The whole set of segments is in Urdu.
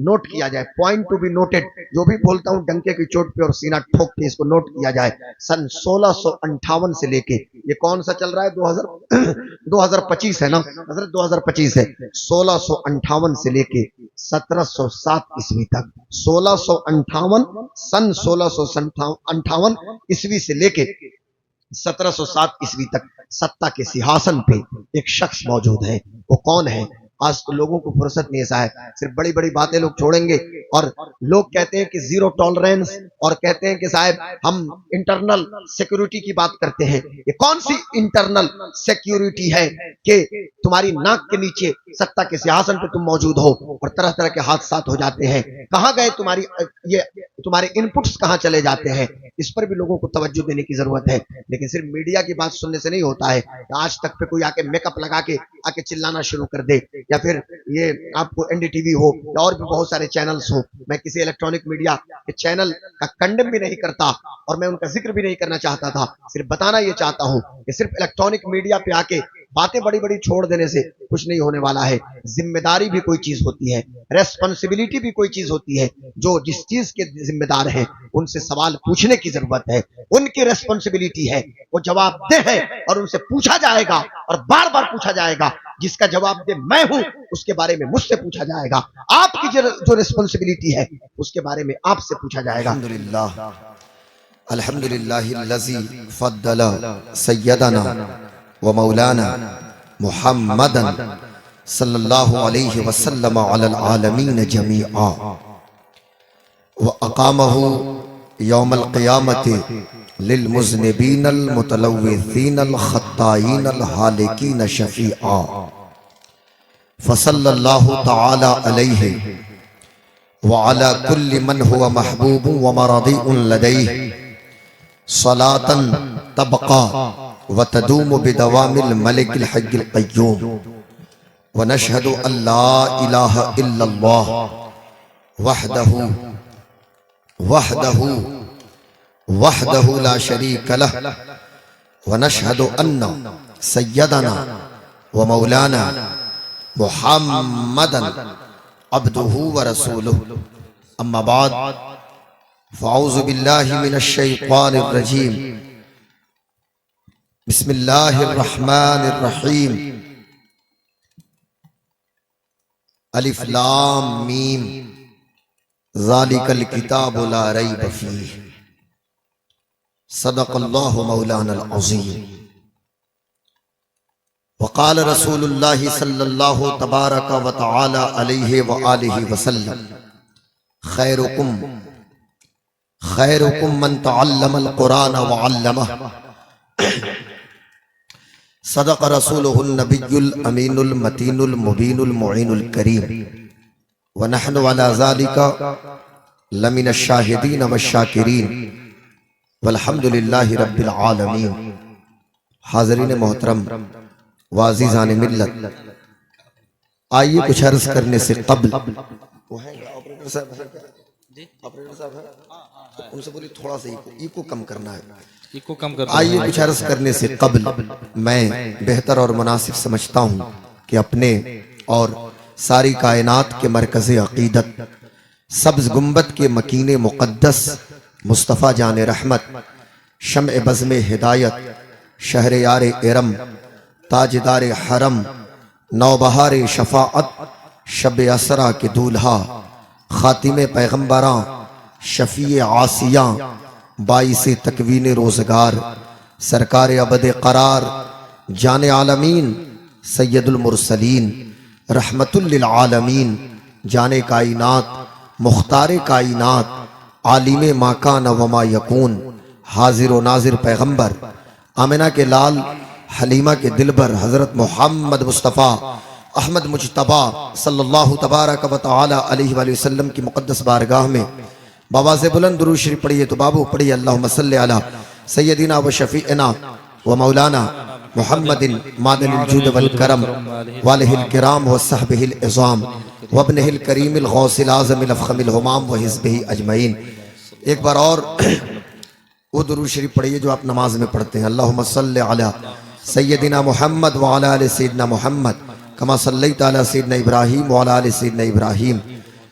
نوٹ کیا جائے, پوائنٹ ٹو بی نوٹڈ, جو بھی بولتا ہوں ڈنکے کی چوٹ پہ اور سینہ ٹھوک کے اس کو نوٹ کیا جائے. سن 1658 سے لے کے, یہ کون سا چل رہا ہے, 2025 ہے نا حضرت, 2025 ہے. 1658 سے لے کے 1707 عیسوی تک, 1658 سن 1658 عیسوی سے لے کے 1707 عیسوی تک ستہ کے سیاہسن پہ ایک شخص موجود ہے. وہ کون ہے؟ آج تو لوگوں کو فرصت نہیں ایسا ہے, صرف بڑی بڑی باتیں لوگ چھوڑیں گے, اور لوگ کہتے ہیں کہ زیرو ٹالرنس, اور کہتے ہیں کہ صاحب ہم انٹرنل سیکیورٹی کی بات کرتے ہیں. یہ کون سی انٹرنل سیکیورٹی ہے کہ تمہاری ناک کے نیچے ستہ کے سیاہسن پہ تم موجود ہو اور طرح طرح کے حادثات ہو جاتے ہیں؟ کہاں گئے تمہارے انپٹس کہاں چلے جاتے ہیں؟ اس پر بھی لوگوں کو توجہ دینے کی ضرورت ہے. لیکن صرف میڈیا کی بات سننے سے نہیں ہوتا ہے. آج تک پہ کوئی آ کے میک اپ لگا کے آ کے چلانا شروع کر دے, یا پھر یہ آپ کو این ڈی ٹی وی ہو یا اور بھی بہت سارے چینلز ہوں, میں کسی الیکٹرانک میڈیا کے چینل کا کنڈم بھی نہیں کرتا اور میں ان کا ذکر بھی نہیں کرنا چاہتا تھا. صرف بتانا یہ چاہتا ہوں کہ صرف الیکٹرانک میڈیا پہ آ کے باتیں بڑی بڑی چھوڑ دینے سے کچھ نہیں ہونے والا ہے. ذمہ داری بھی کوئی چیز ہوتی ہے, ریسپانسبلٹی بھی کوئی چیز ہوتی ہے. جو جس چیز کے ذمہ دار ہیں ان سے سوال پوچھنے کی ضرورت ہے, ان کی ریسپانسبلٹی ہے, وہ جواب دے ہے اور ان سے پوچھا جائے گا اور بار بار پوچھا جائے گا. جس کا جواب دے میں ہوں, اس کے بارے میں مجھ سے پوچھا جائے گا. آپ کی جو ریسپانسبلٹی ہے اس کے بارے میں آپ سے پوچھا جائے گا. الحمدللہ الذی فضل سیدنا و مولانا محمدا صلی اللہ علیہ وسلم علی العالمین جمیعا وأقامه يوم القيامة للمذنبين المتلوثين الخطائين الهالكين شفيعا فصلى الله تعالى عليه وعلى كل من هو محبوب ومرضي لديه صلاة تبقى وتدوم بدوام الملك الحي القيوم. ونشهد أن لا إله إلا الله وحده لا شريك له. ونشهد أن سيدنا ومولانا محمدا عبده ورسوله. أما بعد فأعوذ بالله من الشيطان الرجيم. بسم الله الرحمن الرحيم. الف لام میم ذالک الکتاب لا ریب فیہ. صدق اللہ مولانا العظیم. وقال رسول اللہ صلی اللہ تبارک و تعالی علیہ وآلہ وسلم خیرکم من تعلم القرآن وعلمہ. صدق رسولہ النبی الامین المتین المبین المعین الکریم. ونحن على ذلك لمن الشاہدین والشاکرین والحمد للہ رب العالمین. حاضرین محترم وعزیزان ملت, آئیے کچھ عرض کرنے سے قبل ان سے بولی تھوڑا سا ایکو کم کرنا ہے. آئیے کچھ عرض کرنے سے قبل میں بہتر اور مناسب سمجھتا ہوں کہ اپنے اور ساری کائنات کے مرکز عقیدت سبز گنبد کے مکین مقدس مصطفیٰ جان رحمت شمع بزم ہدایت شہر یار ارم تاجدار حرم نوبہار شفاعت شب اسرا کے دولہا خاتم پیغمبراں شفیع عاصیاں باعث تکوین روزگار سرکار ابد قرار جان عالمین سید المرسلین رحمت للعالمین جان کائنات مختار کائنات عالم ما کان و ما یکون حاضر و ناظر پیغمبر آمنہ کے لال حلیمہ کے دلبر حضرت محمد مصطفیٰ احمد مجتبیٰ صلی اللہ تبارک و تعالی علیہ وآلہ وسلم کی مقدس بارگاہ میں بآواز بلند درود شریف پڑھیے تو بابو پڑھیے. اللہم صلی علی سیدنا و شفیعنا و مولانا محمد معدن الجود والکرم والہ الکرام و صحبہ العظام وابنہ الکریم الغوث العظم الافخم الہمام و حزبہ اجمعین. ایک بار اور وہ درود شریف پڑھیے جو آپ نماز میں پڑھتے ہیں. اللہم صلی علی سیدنا محمد وعلی آل سیدنا محمد کما صلیت علی سیدنا ابراہیم وعلی آل سیدنا ابراہیم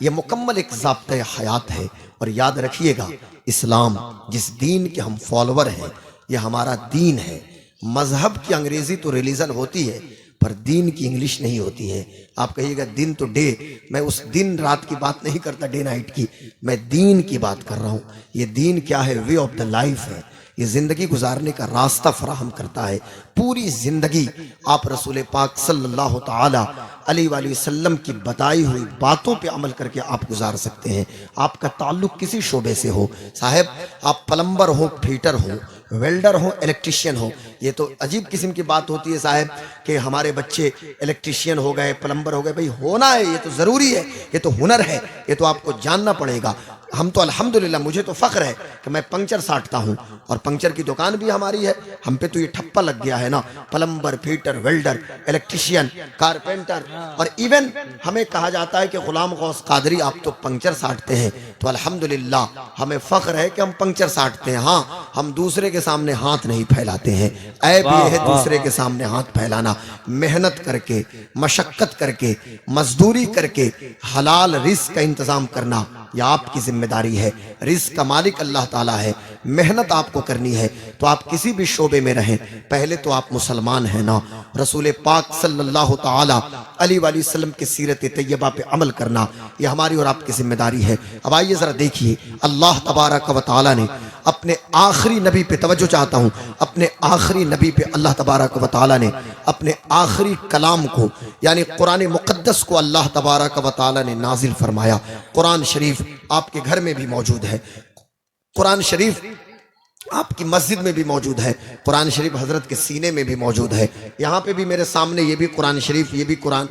یہ مکمل ایک ضابطہ حیات ہے. اور یاد رکھیے گا اسلام جس دین کے ہم فالوور ہیں یہ ہمارا دین ہے. مذہب کی انگریزی تو ریلیجن ہوتی ہے پر دین کی انگلش نہیں ہوتی ہے. آپ کہیے گا دن تو ڈے، میں اس دن رات کی بات نہیں کرتا، ڈے نائٹ کی، میں دین کی بات کر رہا ہوں. یہ دین کیا ہے؟ وے آف دا لائف ہے. یہ زندگی گزارنے کا راستہ فراہم کرتا ہے. پوری زندگی آپ رسول پاک صلی اللہ تعالی علیہ وآلہ وسلم کی بتائی ہوئی باتوں پہ عمل کر کے آپ گزار سکتے ہیں. آپ کا تعلق کسی شعبے سے ہو، صاحب آپ پلمبر ہو، فیٹر ہو، ویلڈر ہو، الیکٹریشین ہو، یہ تو عجیب قسم کی بات ہوتی ہے صاحب کہ ہمارے بچے الیکٹریشین ہو گئے، پلمبر ہو گئے. بھئی ہونا ہے، یہ تو ضروری ہے، یہ تو ہنر ہے، یہ تو آپ کو جاننا پڑے گا. ہم تو الحمدللہ، مجھے تو فخر ہے کہ میں پنکچر ساٹتا ہوں اور پنکچر کی دکان بھی ہماری ہے. ہم پہ تو یہ ٹھپا لگ گیا ہے نا، پلمبر، فیٹر، ویلڈر، الیکٹریشین، کارپینٹر. اور ایون ہمیں کہا جاتا ہے کہ غلام غوث قادری آپ تو پنکچر ساٹتے ہیں. تو الحمدللہ ہمیں فخر ہے کہ ہم پنکچر ساٹتے ہیں. ہاں، ہم دوسرے کے سامنے ہاتھ نہیں پھیلاتے ہیں. عیب یہ ہے دوسرے کے سامنے ہاتھ پھیلانا. محنت کر کے، مشقت کر کے، مزدوری کر کے حلال رزق کا انتظام کرنا یہ آپ کی ذمہ داری ہے. رزق کا مالک اللہ تعالیٰ ہے. محنت آپ کو کرنی ہے. تو آپ کسی بھی شعبے میں رہیں، پہلے تو آپ مسلمان ہیں نا. رسول پاک صلی اللہ تعالیٰ علیہ وآلہ وسلم کی سیرت طیبہ پہ عمل کرنا یہ ہماری اور آپ کی ذمہ داری ہے. اب آئیے ذرا دیکھیے، اللہ تبارک و تعالیٰ نے اپنے آخری نبی پہ، توجہ چاہتا ہوں، اپنے آخری نبی پہ اللہ تبارک و تعالیٰ نے اپنے آخری کلام کو یعنی قرآن مقدس کو اللہ تبارک و تعالیٰ نے نازل فرمایا. قرآن شریف آپ کے گھر میں بھی موجود ہے، قرآن شریف آپ کی مسجد میں بھی موجود ہے، قرآن شریف حضرت کے سینے میں بھی موجود ہے. یہاں پہ بھی میرے سامنے یہ بھی قرآن شریف، یہ بھی قرآن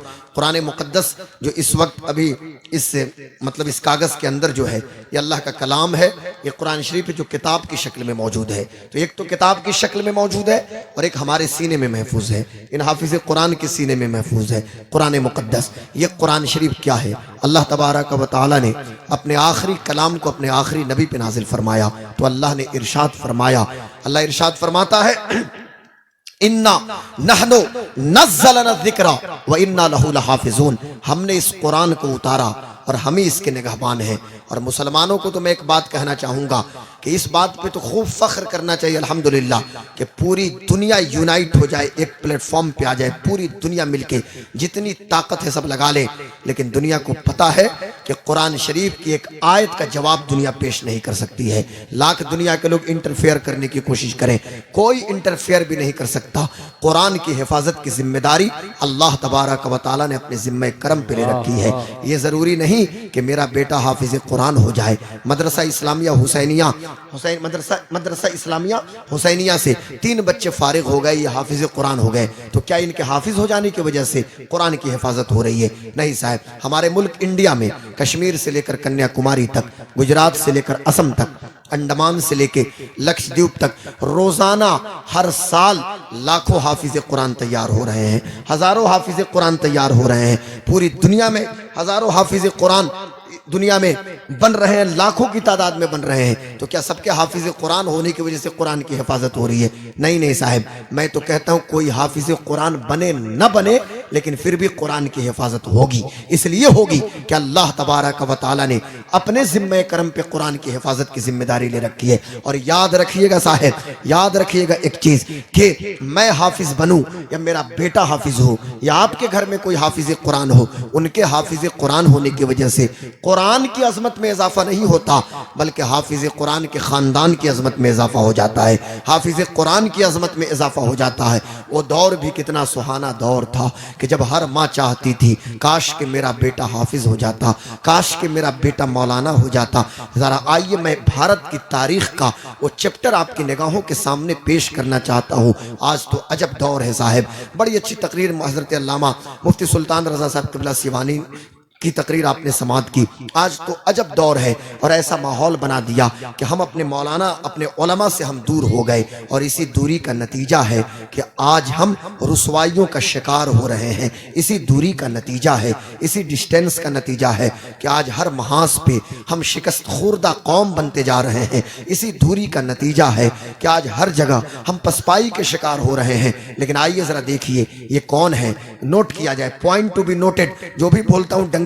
مقدس جو اس وقت ابھی اس کاغذ کے اندر جو ہے یہ اللہ کا کلام ہے. یہ قرآن شریف جو کتاب کی شکل میں موجود ہے. تو ایک تو کتاب کی شکل میں موجود ہے اور ایک ہمارے سینے میں محفوظ ہے. ان حافظ قرآن کے سینے میں محفوظ ہے قرآن مقدس. یہ قرآن شریف کیا ہے؟ اللہ تبارک و تعالیٰ نے اپنے آخری کلام کو اپنے آخری نبی پہ نازل فرمایا. تو اللہ نے ارشاد فرمایا، اللہ ارشاد فرماتا ہے اِنَّا نَحْنُ نَزَّلْنَا الذِّكْرَ وَإِنَّا لَهُ لَحَافِظُونَ. ہم نے اس قرآن کو اتارا اور ہم ہی اس کے نگہبان ہیں. اور مسلمانوں کو تو میں ایک بات کہنا چاہوں گا کہ اس بات پہ تو خوب فخر کرنا چاہیے الحمدللہ کہ پوری دنیا یونائٹ ہو جائے، ایک پلیٹ فارم پہ آ جائے، پوری دنیا مل کے جتنی طاقت ہے سب لگا لے. لیکن دنیا کو پتا ہے کہ قرآن شریف کی ایک آیت کا جواب دنیا پیش نہیں کر سکتی ہے. لاکھ دنیا کے لوگ انٹرفیئر کرنے کی کوشش کریں، کوئی انٹرفیئر بھی نہیں کر سکتا. قرآن کی حفاظت کی ذمہ داری اللہ تبارک و تعالیٰ نے اپنے ذمہ کرم پہ لے رکھی ہے. یہ ضروری نہیں کہ میرا بیٹا حافظ قرآن ہو جائے. مدرسہ اسلامیہ حسینیہ سے 3 بچے فارغ ہو گئے، یہ حافظ قرآن ہو گئے. تو کیا ان کے حافظ ہو جانے کی وجہ سے قرآن کی حفاظت ہو رہی ہے؟ نہیں صاحب. ہمارے ملک انڈیا میں کشمیر سے لے کر کنیا کماری تک، گجرات سے لے کر اسم تک، انڈمان سے لے کے لکشدیپ تک روزانہ ہر سال لاکھوں حافظ قرآن تیار ہو رہے ہیں، ہزاروں حافظ قرآن تیار ہو رہے ہیں. پوری دنیا میں ہزاروں حافظ قرآن دنیا میں بن رہے ہیں، لاکھوں کی تعداد میں بن رہے ہیں. تو کیا سب کے حافظ قرآن ہونے کی وجہ سے قرآن کی حفاظت ہو رہی ہے؟ نہیں صاحب. میں تو کہتا ہوں کوئی حافظ قرآن بنے نہ بنے لیکن پھر بھی قرآن کی حفاظت ہوگی. اس لیے ہوگی کہ اللہ تبارک و تعالیٰ نے اپنے ذمہ کرم پہ قرآن کی حفاظت کی ذمہ داری لے رکھی ہے. اور یاد رکھیے گا صاحب، یاد رکھیے گا ایک چیز کہ میں حافظ بنوں یا میرا بیٹا حافظ ہو یا آپ کے گھر میں کوئی حافظ قرآن ہو، ان کے حافظ قرآن ہونے کی وجہ سے قرآن کی عظمت میں اضافہ نہیں ہوتا بلکہ حافظ قرآن کے خاندان کی عظمت میں اضافہ ہو جاتا ہے، حافظ قرآن کی عظمت میں اضافہ ہو جاتا ہے. وہ دور بھی کتنا سہانا دور تھا کہ جب ہر ماں چاہتی تھی کاش کہ میرا بیٹا حافظ ہو جاتا، کاش کہ میرا بیٹا مولانا ہو جاتا. ذرا آئیے میں بھارت کی تاریخ کا وہ چپٹر آپ کی نگاہوں کے سامنے پیش کرنا چاہتا ہوں. آج تو عجب دور ہے صاحب. بڑی اچھی تقریر حضرت علامہ مفتی سلطان رضا صاحب قبلہ سیوانی کی تقریر آپ نے سماعت کی. آج تو عجب دور ہے اور ایسا ماحول بنا دیا کہ ہم اپنے مولانا، اپنے علماء سے ہم دور ہو گئے. اور اسی دوری کا نتیجہ ہے کہ آج ہم رسوائیوں کا شکار ہو رہے ہیں. اسی دوری کا نتیجہ ہے، اسی ڈسٹینس کا نتیجہ ہے کہ آج ہر محاذ پہ ہم شکست خوردہ قوم بنتے جا رہے ہیں. اسی دوری کا نتیجہ ہے کہ آج ہر جگہ ہم پسپائی کے شکار ہو رہے ہیں. لیکن آئیے ذرا دیکھیے یہ کون ہے، نوٹ کیا جائے، پوائنٹ ٹو بی نوٹڈ. جو بھی بولتا ہوں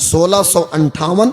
1658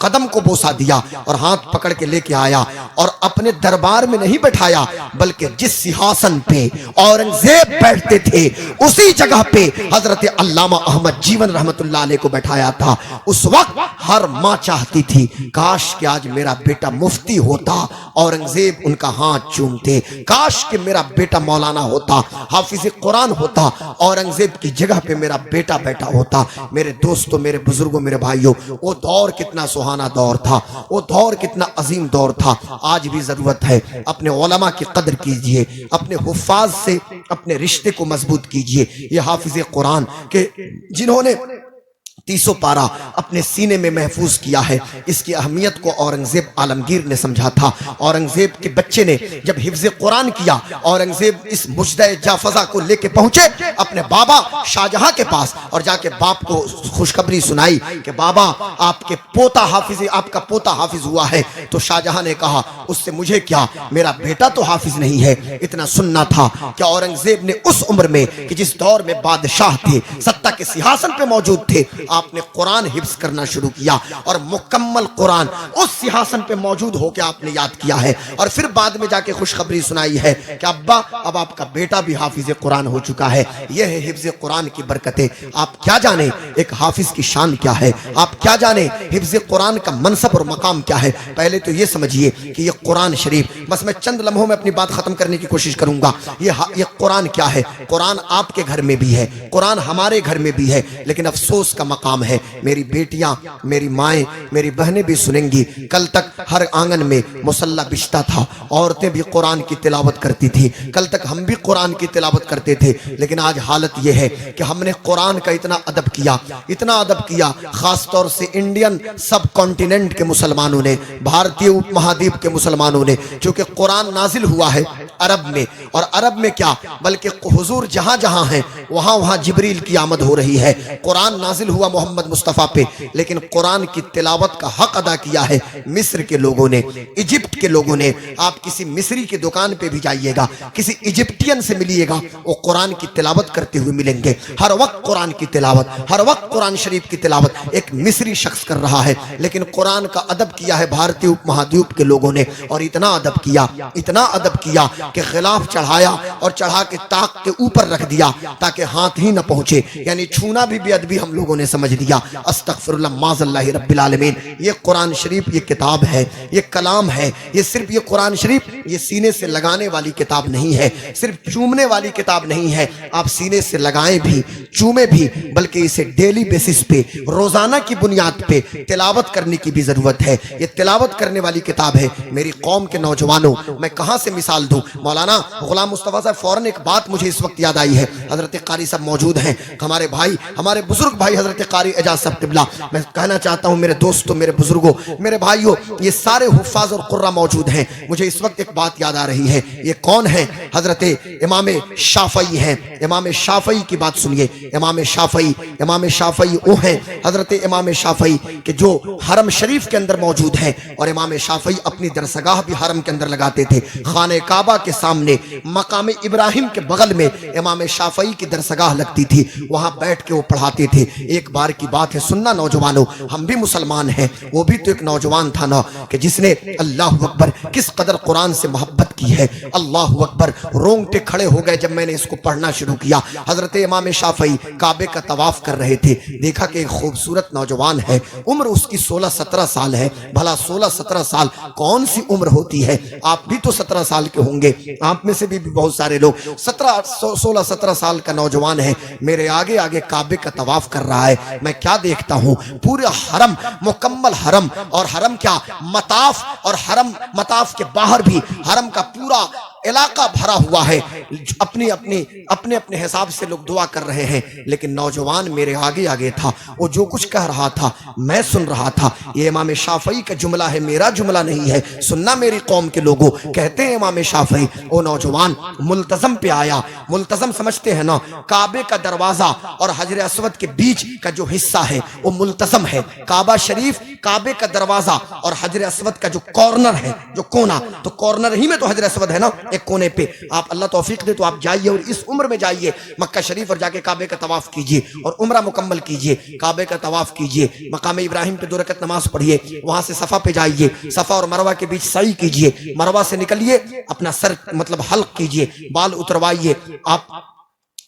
قدم کو بوسا دیا اور ہاتھ پکڑ کے لے کے آیا اور اپنے دربار میں نہیں بٹھایا بلکہ جس سیاسن پہ اورنگزیب بیٹھتے تھے اسی جگہ پہ حضرت علامہ احمد جیون رحمت اللہ علیہ کو بٹھایا تھا. اس وقت ہر ماں چاہتی تھی کاش کہ آج میرا بیٹا مفتی ہوتا, اورنگزیب ان کا ہاتھ چومتے. کاش کہ میرا بیٹا مولانا ہوتا, حافظ قرآن ہوتا, اورنگزیب کی جگہ پہ میرا بیٹا بیٹا ہوتا. میرے دوستوں, میرے بزرگوں, میرے بھائیوں, وہ دور کتنا سہانا دور تھا, وہ دور کتنا عظیم دور تھا. آج بھی ضرورت ہے اپنے علماء کی قدر کیجئے, اپنے حفاظ سے اپنے رشتے کو مضبوط کیجئے. یہ حافظ قرآن کہ جنہوں نے 30 پارہ اپنے سینے میں محفوظ کیا ہے, اس کی اہمیت کو اورنگزیب عالمگیر نے سمجھا تھا. اورنگزیب کے بچے نے جب حفظ قرآن کیا, اورنگزیب اس مجدہ جافزہ کو لے کے پہنچے اپنے بابا شاہجہاں کے پاس اور جا کے باپ کو خوشخبری سنائی کہ بابا آپ کے پوتا حافظ, آپ کا پوتا حافظ ہوا ہے. تو شاہجہاں نے کہا اس سے مجھے کیا, میرا بیٹا تو حافظ نہیں ہے. اتنا سننا تھا کہ اورنگزیب نے اس عمر میں کہ جس دور میں بادشاہ تھے, سطح کے سیاسن پہ موجود تھے, آپ نے قرآن حفظ کرنا شروع کیا اور مکمل قرآن اس سیاسن پہ موجود ہو کے آپ نے یاد کیا ہے. اور پھر بعد میں جا کے خوشخبری سنائی ہے کہ ابا اب آپ کا بیٹا بھی حافظ قرآن ہو چکا ہے. یہ ہے حفظ قرآن کی برکتیں. آپ کیا جانے ایک حافظ کی شان کیا ہے, آپ کیا جانے حفظ قرآن کا منصب اور مقام کیا ہے. پہلے تو یہ سمجھیے کہ یہ قرآن شریف, بس میں چند لمحوں میں اپنی بات ختم کرنے کی کوشش کروں گا. یہ قرآن کیا ہے, قرآن آپ کے گھر میں بھی ہے, قرآن ہمارے گھر میں بھی ہے, لیکن افسوس کا مقام ہے. میری بیٹیاں, میری مائیں, میری بہنیں بھی سنیں گی, کل تک ہر آنگن میں مصلی بچھتا تھا, عورتیں بھی قرآن کی تلاوت کرتی تھی, کل تک ہم بھی قرآن کی تلاوت کرتے تھے. لیکن آج حالت یہ ہے کہ ہم نے قرآن کا اتنا ادب کیا, اتنا ادب کیا, خاص طور سے انڈین سب کانٹیننٹ کے مسلمانوں نے, بھارتی اپ مہادیپ کے مسلمانوں نے, چونکہ قرآن نازل ہوا ہے عرب میں, اور عرب میں کیا بلکہ حضور جہاں جہاں ہیں وہاں وہاں جبریل کی آمد ہو رہی ہے. قرآن نازل ہوا محمد مصطفیٰ پہ, لیکن قرآن کی تلاوت کا حق ادا کیا ہے مصر کے لوگوں نے, ایجپٹ کے لوگوں نے. آپ کسی مصری کی دکان پہ بھی جائیے گا, کسی ایجپٹین سے ملیے گا, وہ قرآن کی تلاوت کرتے ہوئے ملیں گے. ہر وقت قرآن کی تلاوت, ہر وقت قرآن شریف کی تلاوت ایک مصری شخص کر رہا ہے. لیکن قرآن کا ادب کیا ہے بھارتی اپ مہادیپ کے لوگوں نے, اور اتنا ادب کیا, اتنا ادب کیا کہ غلاف چڑھایا اور چڑھا کے طاق کے اوپر رکھ دیا تاکہ ہاتھ ہی نہ پہنچے. یعنی چھونا بھی بے ادبی ہم لوگوں نے سمجھ لیا. استغفر اللہ معاذ اللہ رب العالمین. یہ قرآن شریف یہ کتاب ہے, یہ کلام ہے. یہ صرف یہ قرآن شریف یہ سینے سے لگانے والی کتاب نہیں ہے, صرف چومنے والی کتاب نہیں ہے. آپ سینے سے لگائیں بھی, چومیں بھی, بلکہ اسے ڈیلی بیسس پہ, روزانہ کی بنیاد پہ تلاوت کرنے کی بھی ضرورت ہے. یہ تلاوت کرنے والی کتاب ہے. میری قوم کے نوجوانوں, میں کہاں سے مثال دوں. مولانا غلام مصطفیٰ صاحب, فوراً ایک بات مجھے اس وقت یاد آئی ہے. حضرت قاری صاحب موجود ہیں, ہمارے بھائی, ہمارے بزرگ بھائی حضرت قاری اعجاز صاحب قبلہ. میں کہنا چاہتا ہوں میرے دوستوں, میرے بزرگوں, میرے بھائیوں, یہ سارے حفاظ اور قرہ موجود ہیں. مجھے اس وقت ایک بات یاد آ رہی ہے. یہ کون ہیں؟ حضرت امام شافعی ہیں. امام شافعی کی بات سنیے. امام شافعی, امام شافعی وہ ہیں حضرت امام شافعی کہ جو حرم شریف کے اندر موجود ہیں, اور امام شافعی اپنی درسگاہ بھی حرم کے اندر لگاتے تھے. خانہ کعبہ کے سامنے مقام ابراہیم کے بغل میں امام شافعی کی درسگاہ لگتی تھی, وہاں بیٹھ کے وہ پڑھاتے تھے. ایک بار کی بات ہے, سننا نوجوانوں, ہم بھی مسلمان ہیں, وہ بھی تو ایک نوجوان تھا نا کہ جس نے اللہ اکبر کس قدر قرآن سے محبت کی ہے. اللہ اکبر, رونگٹے کھڑے ہو گئے جب میں نے اس کو پڑھنا شروع کیا. حضرت امام شافعی کعبے کا طواف کر رہے تھے, دیکھا کہ ایک خوبصورت نوجوان ہے, عمر اس کی 16-17 سال ہے. بھلا 16-17 سال کون سی عمر ہوتی ہے؟ آپ بھی تو 17 سال کے ہوں گے, آپ میں سے بھی بہت سارے لوگ 16-17 سال کا نوجوان ہے, میرے آگے آگے کعبے کا طواف کر رہا ہے. میں کیا دیکھتا ہوں, پورا حرم, مکمل حرم, اور حرم کیا مطاف, اور حرم مطاف کے باہر بھی حرم کا پورا علاقہ بھرا ہوا ہے. اپنے اپنے حساب سے لوگ دعا کر رہے ہیں, لیکن نوجوان میرے آگے آگے تھا. وہ جو کچھ کہہ رہا تھا میں سن رہا تھا. یہ امام شافعی کا جملہ ہے, میرا جملہ نہیں ہے. سننا میری قوم کے لوگوں, کہتے ہیں امام شافعی وہ نوجوان ملتزم پہ آیا. ملتزم سمجھتے ہیں نا, کعبے کا دروازہ اور حجر اسود کے بیچ کا جو حصہ ہے وہ ملتزم ہے. کعبہ شریف, کعبے کا دروازہ اور حجر اسود کا جو کارنر ہے, جو کونا, تو کارنر ہی میں تو حجر اسود ہے نا, ایک کونے پہ. آپ اللہ توفیق دے تو آپ جائیے اور اس عمر میں جائیے مکہ شریف اور جا کے کعبے کا طواف کیجیے اور عمرہ مکمل کیجیے. کعبے کا طواف کیجیے, مقام ابراہیم پہ 2 رکعت نماز پڑھیے, وہاں سے صفا پہ جائیے, صفا اور مروہ کے بیچ سعی کیجیے, مروہ سے نکلیے, اپنا سر مطلب حلق کیجیے, بال اتروائیے, آپ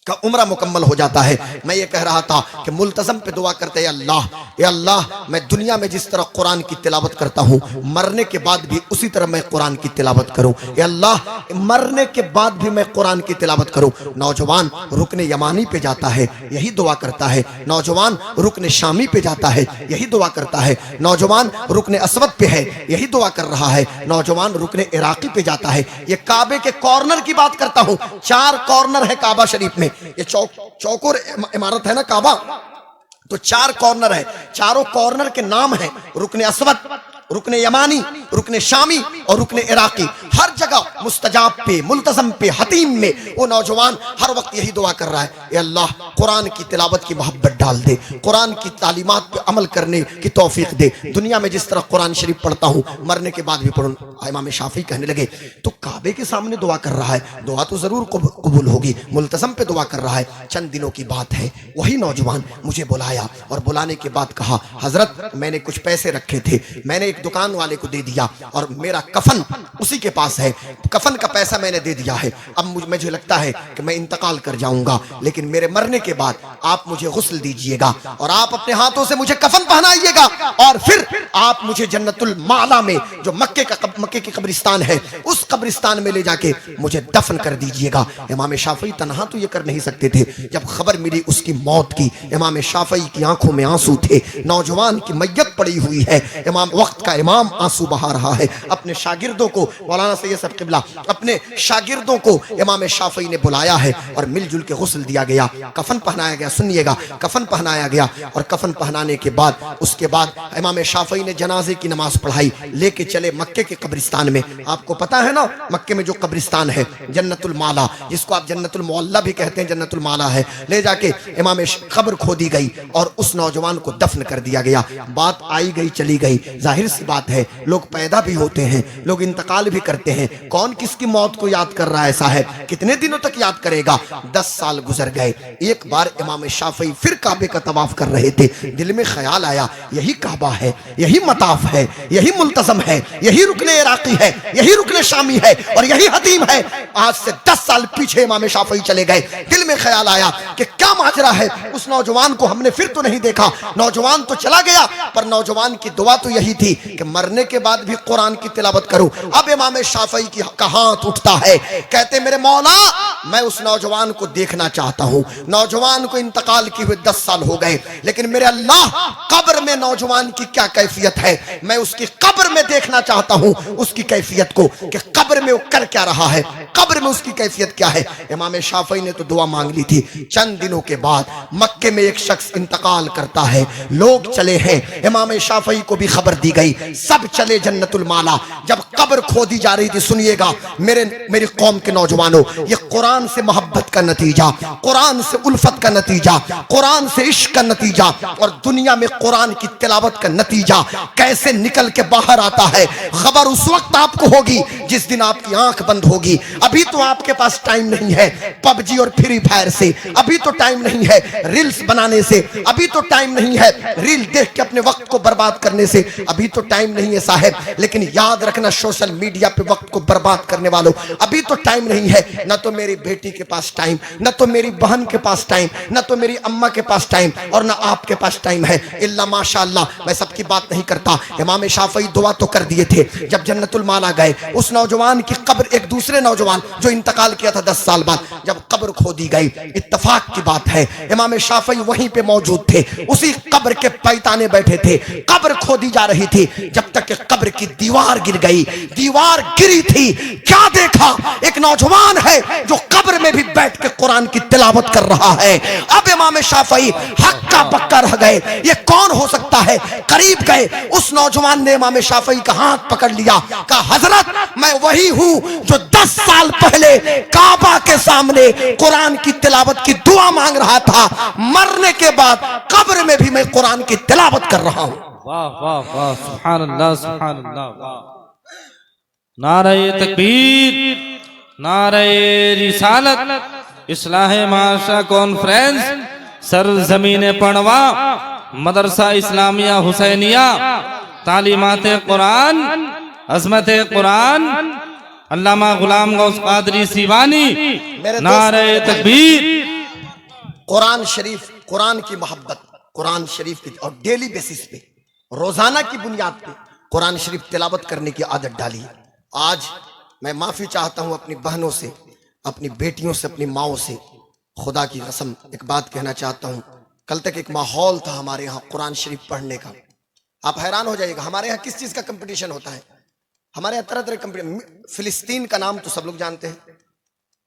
کا عمرہ مکمل ہو جاتا ہے. میں یہ کہہ رہا تھا کہ ملتزم پہ دعا کرتے ہیں, اے اللہ میں دنیا میں جس طرح قرآن کی تلاوت کرتا ہوں مرنے کے بعد بھی اسی طرح میں قرآن کی تلاوت کروں. اے اللہ مرنے کے بعد بھی میں قرآن کی تلاوت کروں. نوجوان رکن یمانی پہ جاتا ہے, یہی دعا کرتا ہے. نوجوان رکن شامی پہ جاتا ہے, یہی دعا کرتا ہے. نوجوان رکن اسود پہ ہے, یہی دعا کر رہا ہے. نوجوان رکن عراقی پہ جاتا ہے. یہ کعبے کے کارنر کی بات کرتا ہوں, 4 کارنر ہے کعبہ شریف میں. یہ چوکور عمارت ہے نا کعبہ, تو 4 کارنر ہے. چاروں کارنر کے نام ہیں رکن اسود, رکن یمانی, رکن شامی اور رکن عراقی. ہر جگہ مستجاب پہ, ملتزم پہ, حتیم میں وہ نوجوان ہر وقت یہی دعا کر رہا ہے, اے اللہ قرآن کی تلاوت کی محبت ڈال دے, قرآن کی تعلیمات پہ عمل کرنے کی توفیق دے. دنیا میں جس طرح قرآن شریف پڑھتا ہوں مرنے کے بعد بھی پڑھوں. امام شافعی کہنے لگے تو کعبے کے سامنے دعا کر رہا ہے, دعا تو ضرور قبول ہوگی. ملتزم پہ دعا کر رہا ہے. چند دنوں کی بات ہے, وہی نوجوان مجھے بلایا اور بلانے کے بعد کہا, حضرت میں نے کچھ پیسے رکھے تھے, میں نے ایک دکان والے کو دے دیا اور میرا کفن اسی کے پاس ہے, کفن کا پیسہ میں نے دے دیا ہے. اب مجھے لگتا ہے کہ میں انتقال کر جاؤں گا, لیکن میرے مرنے کے بعد آپ مجھے غسل دیجئے گا اور آپ اپنے ہاتھوں سے مجھے کفن پہنائیے گا اور پھر آپ مجھے جنت المعلا میں جو مکے کی قبرستان ہے اس قبرستان میں لے جا کے مجھے دفن کر دیجئے گا. امام شافعی تنہا تو یہ کر نہیں سکتے تھے. جب خبر ملی اس کی موت کی, امام شافعی کی آنکھوں میں آنسو تھے. نوجوان کی میت پڑی ہوئی ہے, وقت کا امام آنسو بہا رہا ہے. اپنے شاگردوں کو, مولانا سید صاحب قبلہ اپنے شاگردوں کو امام شافعی نے بلایا ہے اور مل جل کے غسل دیا گیا, کفن پہنایا گیا. سنیے گا, کفن پہنایا گیا اور کفن پہنانے کے بعد اس کے بعد امام شافعی نے جنازے کی نماز پڑھائی, لے کے چلے مکے کے قبرستان میں. آپ کو پتا ہے نا مکے میں جو قبرستان ہے جنت المعلا, جس کو آپ جنت المعلا بھی کہتے ہیں, جنت المعلا ہے. لے جا کے امام قبر کھودی گئی اور اس نوجوان کو دفن کر دیا گیا. بات آئی گئی چلی گئی. ظاہر سی بات ہے لوگ پیدا بھی ہوتے ہیں, لوگ انتقال بھی کرتے ہیں. کون کس کی موت کو یاد کر رہا ہے صاحب, کتنے دنوں تک یاد کرے گا. 10 سال گزر گئے. ایک بار امام شافعی پھر کعبے کا طواف کر رہے تھے, دل میں خیال آیا یہی کعبہ ہے, یہی مطاف ہے, یہی ملتزم ہے, یہی رکن عراقی ہے, یہی رکن شامی ہے اور یہی حتیم ہے. آج سے 10 سال پیچھے امام شافعی چلے گئے. دل میں خیال آیا کہ کیا ماجرا ہے, اس نوجوان کو ہم نے پھر تو نہیں دیکھا. نوجوان تو چلا گیا پر نوجوان کی دعا تو یہی تھی کہ مرنے کے بعد بھی قرآن کی تلاوت کروں. اب امام شافعی کا ہاتھ اٹھتا ہے, کہتے میرے مولا میں اس نوجوان کو دیکھنا چاہتا ہوں. نوجوان کو انتقال کی ہوئے 10 سال ہو گئے, لیکن میرے اللہ قبر میں نوجوان کی کیا کیفیت ہے, میں اس کی قبر میں دیکھنا چاہتا ہوں اس کی کیفیت کو, کہ قبر میں وہ کر کیا رہا ہے, قبر میں اس کی کیفیت کیا ہے. امام شافعی نے تو دعا مانگ لی تھی. چند دنوں کے بعد مکے میں ایک شخص انتقال کرتا ہے, لوگ چلے ہیں. امام شافعی کو بھی خبر دی گئی, سب چلے جنت المعلا. جب قبر کھودی جا رہی تھی, سنیے گا میری قوم کے نوجوانوں, یہ قرآن سے محبت کا نتیجہ, قرآن سے الفت کا نتیجہ, قرآن سے عشق کا نتیجہ اور دنیا میں قرآن کی تلاوت کا نتیجہ کیسے نکل کے باہر آتا ہے. خبر اس وقت آپ کو ہوگی جس دن آپ کی آنکھ بند ہوگی. ابھی تو آپ کے پاس ٹائم نہیں ہے پب جی اور فری فائر سے, ابھی تو ٹائم نہیں ہے ریلز بنانے سے, ابھی تو ٹائم نہیں ہے ریل دیکھ کے اپنے وقت کو برباد کرنے سے, ابھی تو ٹائم نہیں ہے صاحب. لیکن یاد رکھنا سوشل میڈیا پہ وقت کو برباد کرنے والوں, ابھی تو ٹائم نہیں ہے. نہ تو میری بیٹی کے پاس ٹائم, نہ تو میری بہن کے پاس ٹائم, نہ تو میری اماں کے پاس ٹائم اور نہ آپ کے پاس ٹائم ہے. الا ماشاءاللہ, میں سب کی بات نہیں کرتا. امام شافعی دعا تو کر دیے تھے. جب جنت المعلا گئے, اس نوجوان کی قبر, ایک دوسرے نوجوان جو انتقال کیا تھا 10 سال بعد, جب قبر کھودی گئی, اتفاق کی بات ہے امام شافعی وہیں پہ موجود تھے, اسی قبر کے پیتانے بیٹھے تھے. قبر کھودی جا رہی تھی جب تک کہ قبر کی دیوار گر گئی. دیوار گری تھی, کیا دیکھا, ایک نوجوان ہے جو قبر میں بھی بیٹھ کے قرآن کی تلاوت کر رہا ہے. اب امام شافعی ہکا بکا رہ گئے, یہ کون ہو سکتا ہے. قریب گئے, اس نوجوان نے امام شافعی کا ہاتھ پکڑ لیا, کہا حضرت میں وہی ہوں جو 10 سال پہلے کعبہ کے سامنے قرآن کی تلاوت کی دعا مانگ رہا تھا, مرنے کے بعد قبر میں بھی میں قرآن کی تلاوت کر رہا ہوں. واہ واہ واہ, سبحان اللہ سبحان اللہ, واہ. نعرہ تکبیر, نعرہ رسالت اصلاح معاشرہ کانفرنس سرزمین پڑوا مدرسہ اسلامیہ حسینیہ تعلیمات قرآن عظمت قرآن علامہ غلام غوث قادری سیوانی نعرہ تکبیر قرآن شریف قرآن کی محبت قرآن شریف کی اور ڈیلی بیسس پہ روزانہ کی بنیاد پہ قرآن شریف تلاوت کرنے کی عادت ڈالی ہے۔ آج میں معافی چاہتا ہوں اپنی بہنوں سے اپنی بیٹیوں سے اپنی ماؤں سے خدا کی قسم ایک بات کہنا چاہتا ہوں کل تک ایک ماحول تھا ہمارے ہاں قرآن شریف پڑھنے کا آپ حیران ہو جائیے گا ہمارے ہاں کس چیز کا کمپٹیشن ہوتا ہے ہمارے یہاں طرح طرح کمپٹیشن فلسطین کا نام تو سب لوگ جانتے ہیں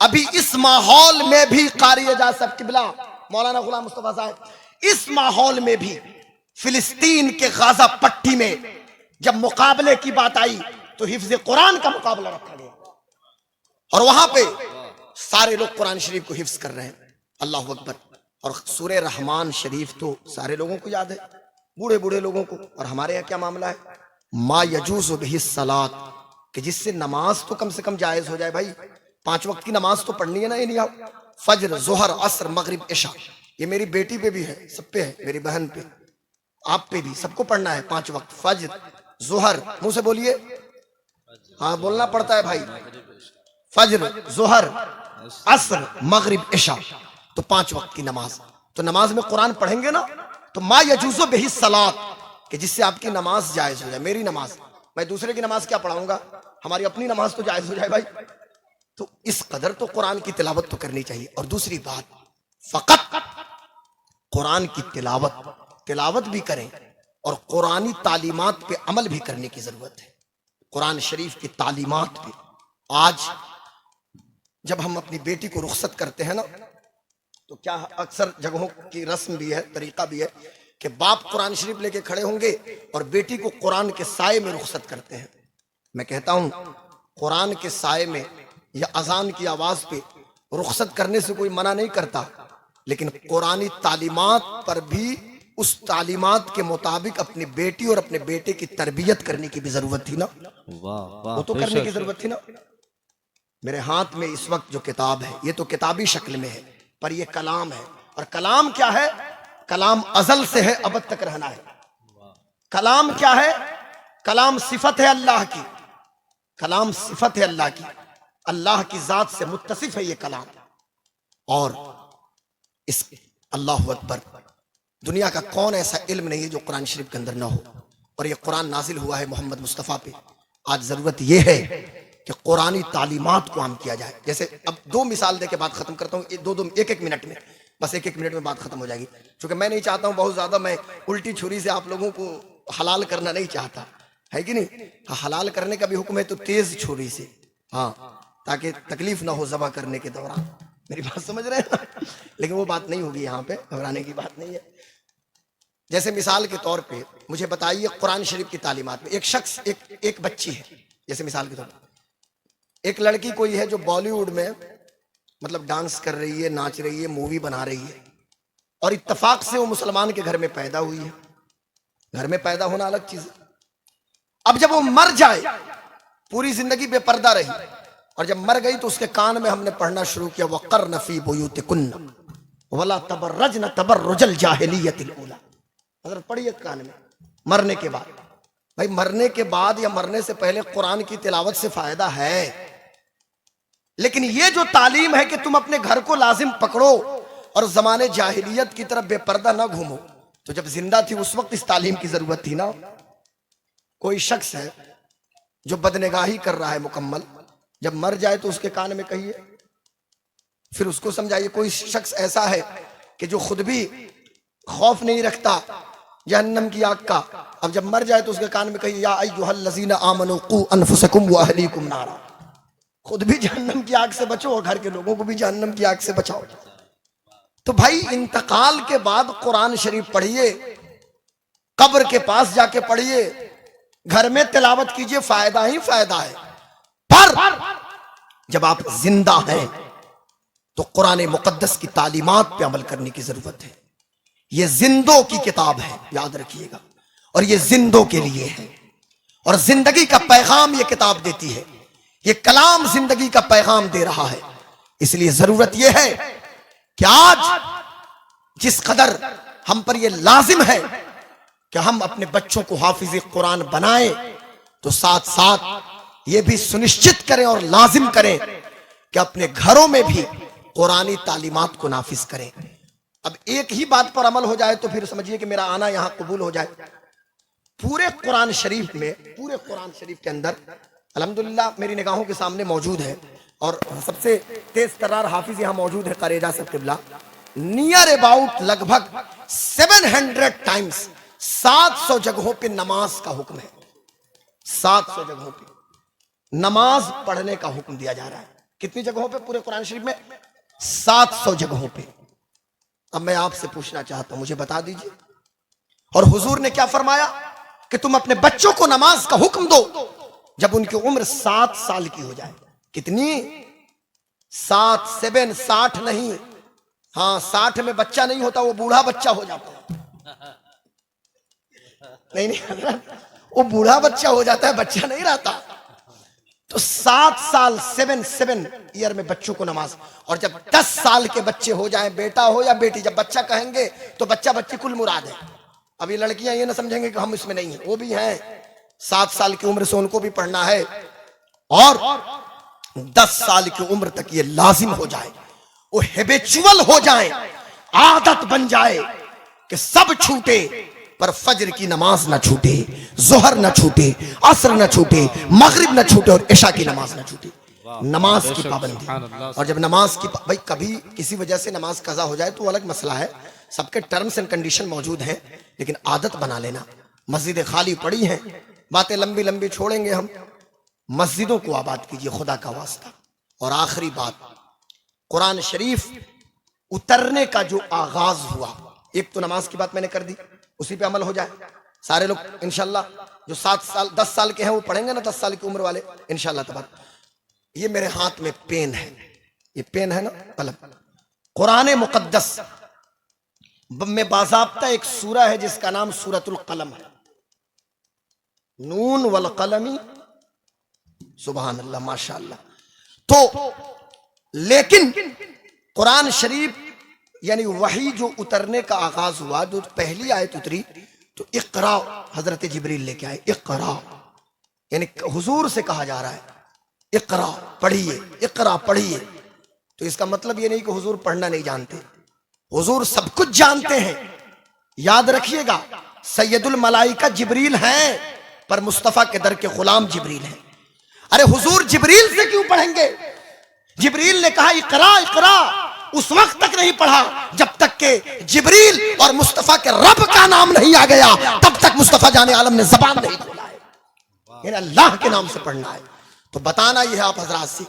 ابھی اس ماحول میں بھی قاری اعجاز صاحب قبلہ مولانا غلام مصطفیٰ صاحب اس ماحول میں بھی فلسطین کے غازہ پٹی میں جب مقابلے کی بات آئی تو حفظ قرآن کا مقابلہ رکھا گیا اور وہاں پہ سارے لوگ قرآن شریف کو حفظ کر رہے ہیں اللہ اکبر اور سورہ رحمان شریف تو سارے لوگوں کو یاد ہے بوڑھے بوڑھے لوگوں کو اور ہمارے یہاں کیا معاملہ ہے ما یجوز بہ الصلاۃ کہ جس سے نماز تو کم سے کم جائز ہو جائے بھائی 5 وقت کی نماز تو پڑھنی ہے نا یہ فجر ظہر عصر مغرب عشاء یہ میری بیٹی پہ بھی ہے سب پہ ہے میری بہن پہ آپ پہ بھی سب کو پڑھنا ہے 5 وقت فجر ظہر منہ سے بولیے ہاں بولنا پڑتا ہے بھائی فجر ظہر عصر مغرب عشاء تو 5 وقت کی نماز تو نماز میں قرآن پڑھیں گے نا تو ما یجوز بہ الصلاۃ کہ جس سے آپ کی نماز جائز ہو جائے میری نماز میں دوسرے کی نماز کیا پڑھاؤں گا ہماری اپنی نماز تو جائز ہو جائے بھائی تو اس قدر تو قرآن کی تلاوت تو کرنی چاہیے اور دوسری بات فقط قرآن کی تلاوت بھی کریں اور قرآنی تعلیمات پہ عمل بھی کرنے کی ضرورت ہے قرآن شریف کی تعلیمات پہ آج جب ہم اپنی بیٹی کو رخصت کرتے ہیں نا تو کیا اکثر جگہوں کی رسم بھی ہے طریقہ بھی ہے کہ باپ قرآن شریف لے کے کھڑے ہوں گے اور بیٹی کو قرآن کے سائے میں رخصت کرتے ہیں میں کہتا ہوں قرآن کے سائے میں یا اذان کی آواز پہ رخصت کرنے سے کوئی منع نہیں کرتا لیکن قرآنی تعلیمات پر بھی اس تعلیمات کے مطابق اپنی بیٹی اور اپنے بیٹے کی تربیت کرنے کی بھی ضرورت تھی نا وہ تو کرنے کی ضرورت تھی نا میرے ہاتھ میں اس وقت جو کتاب ہے یہ تو کتابی شکل میں ہے پر یہ کلام ہے اور کلام کیا ہے کلام ازل سے ہے ابد تک رہنا ہے کلام کیا ہے کلام صفت ہے اللہ کی کلام صفت ہے اللہ کی اللہ کی ذات سے متصف ہے یہ کلام اور اس اللہ اکبر دنیا کا کون ایسا علم نہیں ہے جو قرآن شریف کے اندر نہ ہو اور یہ قرآن نازل ہوا ہے محمد مصطفیٰ پہ آج ضرورت یہ ہے کہ قرآنی تعلیمات کو عام کیا جائے جیسے اب 2 مثال دے کے بات ختم کرتا ہوں ایک منٹ میں بس ایک منٹ میں بات ختم ہو جائے گی چونکہ میں نہیں چاہتا ہوں بہت زیادہ میں الٹی چھری سے آپ لوگوں کو حلال کرنا نہیں چاہتا ہے کہ نہیں حلال کرنے کا بھی حکم ہے تو تیز چھری سے ہاں تاکہ تکلیف نہ ہو ذبح کرنے کے دوران میری بات سمجھ رہے ہیں لیکن وہ بات نہیں ہوگی یہاں پہ گھبرانے کی بات نہیں ہے جیسے مثال کے طور پہ مجھے بتائیے قرآن شریف کی تعلیمات میں ایک شخص ایک بچی ہے جیسے مثال کے طور پر ایک لڑکی کوئی ہے جو بالی ووڈ میں مطلب ڈانس کر رہی ہے ناچ رہی ہے مووی بنا رہی ہے اور اتفاق سے وہ مسلمان کے گھر میں پیدا ہوئی ہے گھر میں پیدا ہونا الگ چیز ہے اب جب وہ مر جائے پوری زندگی بے پردہ رہی اور جب مر گئی تو اس کے کان میں ہم نے پڑھنا شروع کیا وَقَرْنَ فِي بُيُوتِكُنَّ وَلَا تَبَرَّجْنَ تَبَرُّجَ الْجَاهِلِيَّةِ الْأُولَى حضرت پڑھیے کان میں مرنے کے بعد بھائی مرنے کے بعد یا مرنے سے پہلے قرآن کی تلاوت سے فائدہ ہے لیکن یہ جو تعلیم ہے کہ تم اپنے گھر کو لازم پکڑو اور زمانے جاہلیت کی طرف بے پردہ نہ گھومو تو جب زندہ تھی اس وقت اس تعلیم کی ضرورت تھی نا کوئی شخص ہے جو بدنگاہی کر رہا ہے مکمل جب مر جائے تو اس کے کان میں کہیے پھر اس کو سمجھائیے کوئی شخص ایسا ہے کہ جو خود بھی خوف نہیں رکھتا جہنم کی آگ کا اب جب مر جائے تو اس کے کان میں کہیے یا ایھا الذین آمنوا قوا انفسکم واہلیکم نارا خود بھی جہنم کی آگ سے بچو اور گھر کے لوگوں کو بھی جہنم کی آگ سے بچاؤ تو بھائی انتقال کے بعد قرآن شریف پڑھیے قبر کے پاس جا کے پڑھیے گھر میں تلاوت کیجئے فائدہ ہی فائدہ ہے پر جب آپ زندہ ہیں تو قرآن مقدس کی تعلیمات پہ عمل کرنے کی ضرورت ہے یہ زندوں کی کتاب ہے یاد رکھیے گا اور یہ زندوں کے لیے ہے اور زندگی کا پیغام یہ کتاب دیتی ہے یہ کلام زندگی کا پیغام دے رہا ہے. اس لیے ضرورت یہ ہے کہ آج جس قدر ہم پر یہ لازم ہے کہ ہم اپنے بچوں کو حافظ قرآن بنائیں، تو ساتھ ساتھ یہ بھی سنشچت کریں اور لازم کریں کہ اپنے گھروں میں بھی قرآنی تعلیمات کو نافذ کریں. اب ایک ہی بات پر عمل ہو جائے تو پھر سمجھیے کہ میرا آنا یہاں قبول ہو جائے. پورے قرآن شریف میں، پورے قرآن شریف کے اندر الحمدللہ میری نگاہوں کے سامنے موجود ہے، اور سب سے تیز ترار حافظ یہاں موجود ہے قاری اعجاز صاحب قبلہ. نیئر اباؤٹ لگ بھگ 700 ٹائمز 700 جگہوں پہ نماز کا حکم ہے. 700 جگہوں پہ نماز پڑھنے کا حکم دیا جا رہا ہے. کتنی جگہوں پہ پورے قرآن شریف میں؟ 700 جگہوں پہ. اب میں آپ سے پوچھنا چاہتا ہوں، مجھے بتا دیجئے، اور حضور نے کیا فرمایا کہ تم اپنے بچوں کو نماز کا حکم دو جب ان کی عمر 7 سال کی ہو جائے. کتنی؟ 7 7 60 نہیں. ہاں 60 میں بچہ نہیں ہوتا، وہ بوڑھا بچہ ہو جاتا ہے. نہیں حضرت، وہ بوڑھا بچہ ہو جاتا ہے، بچہ نہیں رہتا. تو 7 سال 7 ایئر میں بچوں کو نماز. اور جب 10 سال کے بچے ہو جائیں، بیٹا ہو یا بیٹی، جب بچہ کہیں گے تو بچہ بچی کل مراد ہے. اب یہ لڑکیاں یہ نہ سمجھیں گے کہ ہم اس میں نہیں ہیں، وہ بھی ہیں. 7 سال کی عمر سے ان کو بھی پڑھنا ہے، اور 10 سال کی عمر تک یہ لازم ہو جائے، وہ ہیبیچول ہو جائیں، عادت بن جائے کہ سب چھوٹے پر فجر کی نماز نہ چھوٹے، ظہر نہ چھوٹے، عصر نہ چھوٹے، مغرب نہ چھوٹے، اور عشاء کی نماز نہ چھوٹے. نماز کی پابندی. اور جب نماز کی بھائی کبھی کسی وجہ سے نماز قضا ہو جائے تو وہ الگ مسئلہ ہے، سب کے ٹرمز اینڈ کنڈیشن موجود ہیں، لیکن عادت بنا لینا. مسجدیں خالی پڑی ہیں، باتیں لمبی لمبی چھوڑیں گے ہم. مسجدوں کو آباد کیجئے خدا کا واسطہ. اور آخری بات، قرآن شریف اترنے کا جو آغاز ہوا، ایک تو نماز کی بات میں نے کر دی، اسی پہ عمل ہو جائے. سارے لوگ انشاءاللہ جو 7 سال 10 سال کے ہیں وہ پڑھیں گے نا، 10 سال کی عمر والے انشاءاللہ تبارک. یہ میرے ہاتھ میں پین ہے، یہ پین ہے نا قلم. قرآن مقدس میں باضابطہ ایک سورہ ہے جس کا نام سورۃ القلم ہے. نون والقلم، سبحان اللہ، ماشاءاللہ. تو لیکن قرآن شریف یعنی وحی جو اترنے کا آغاز ہوا، جو پہلی آیت اتری تو اقرا حضرت جبریل لے کے آئے. اقرا یعنی حضور سے کہا جا رہا ہے اقرا پڑھیے، اقرا پڑھیے. تو اس کا مطلب یہ نہیں کہ حضور پڑھنا نہیں جانتے، حضور سب کچھ جانتے ہیں. یاد رکھیے گا، سید الملائکہ جبریل ہیں، پر مصطفیٰ کے در کے غلام جبریل ہیں. ارے حضور جبریل سے کیوں پڑھیں گے؟ جبریل نے کہا اقرا اقرا، اس وقت تک نہیں پڑھا جب تک کہ جبریل اور مصطفیٰ کے رب کا نام نہیں آ گیا، تب تک مصطفیٰ جان عالم نے زبان نہیں کھولا ہے. یعنی اللہ کے نام سے پڑھنا ہے. تو بتانا یہ ہے آپ حضرات سے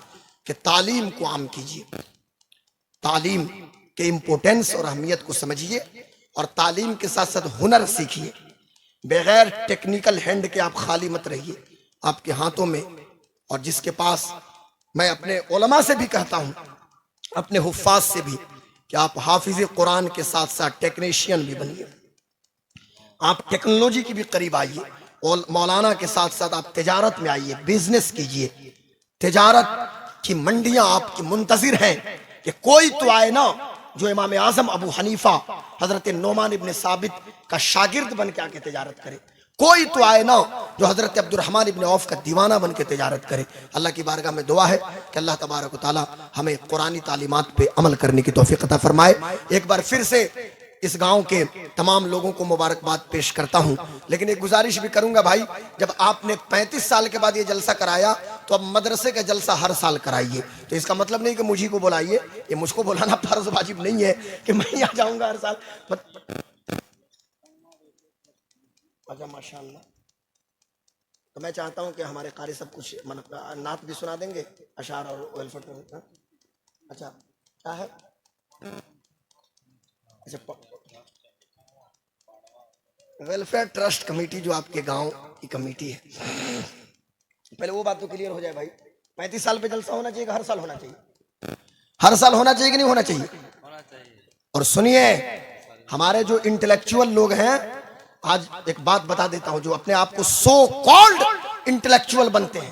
کہ تعلیم کو عام کیجئے، تعلیم کے امپورٹنس اور اہمیت کو سمجھیے، اور تعلیم کے ساتھ ساتھ ہنر سیکھیے. بغیر ٹیکنیکل ہینڈ کے آپ خالی مت رہیے. آپ کے ہاتھوں میں، اور جس کے پاس، میں اپنے علماء سے بھی کہتا ہوں، اپنے حفاظ سے بھی، کہ آپ حافظ قرآن کے ساتھ ساتھ ٹیکنیشین بھی بنیے. آپ ٹیکنالوجی کی بھی قریب آئیے، اور مولانا کے ساتھ ساتھ آپ تجارت میں آئیے، بزنس کیجئے. تجارت کی منڈیاں آپ کی منتظر ہیں کہ کوئی تو آئے نا جو امام اعظم ابو حنیفہ حضرت نعمان ابن ثابت کا شاگرد بن کے آ کے تجارت کرے. کوئی تو آئے نا جو حضرت عبد الرحمن ابن عوف کا دیوانہ بن کے تجارت کرے. اللہ کی بارگاہ میں دعا ہے کہ اللہ تبارک و تعالی ہمیں قرآنی تعلیمات پہ عمل کرنے کی توفیق عطا فرمائے. ایک بار پھر سے اس گاؤں کے تمام لوگوں کو مبارکباد پیش کرتا ہوں، لیکن ایک گزارش بھی کروں گا بھائی، جب آپ نے 35 سال کے بعد یہ جلسہ کرایا تو اب مدرسے کا جلسہ ہر سال کرائیے. تو اس کا مطلب نہیں کہ مجھے کو بلائیے، یہ مجھ کو بلانا فرض واجب نہیں ہے کہ میں یہاں جاؤں گا ہر سال. اچھا ماشاءاللہ. تو میں چاہتا ہوں کہ ہمارے قاری سب کچھ نعت بھی سنا دیں گے، اشعار اور ویلفیئر. اچھا کیا ہے؟ اچھا ویلفیئر ٹرسٹ کمیٹی جو آپ کے گاؤں کی کمیٹی ہے. پہلے وہ بات تو کلیئر ہو جائے بھائی، 35 سال پہ جلسہ ہونا چاہیے کہ ہر سال ہونا چاہیے؟ ہر سال ہونا چاہیے کہ نہیں ہونا چاہیے؟ اور سنیے، ہمارے جو انٹلیکچوئل لوگ ہیں، آج ایک بات بتا دیتا ہوں، جو اپنے آپ کو سو کالڈ انٹلیکچوئل بنتے ہیں،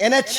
NH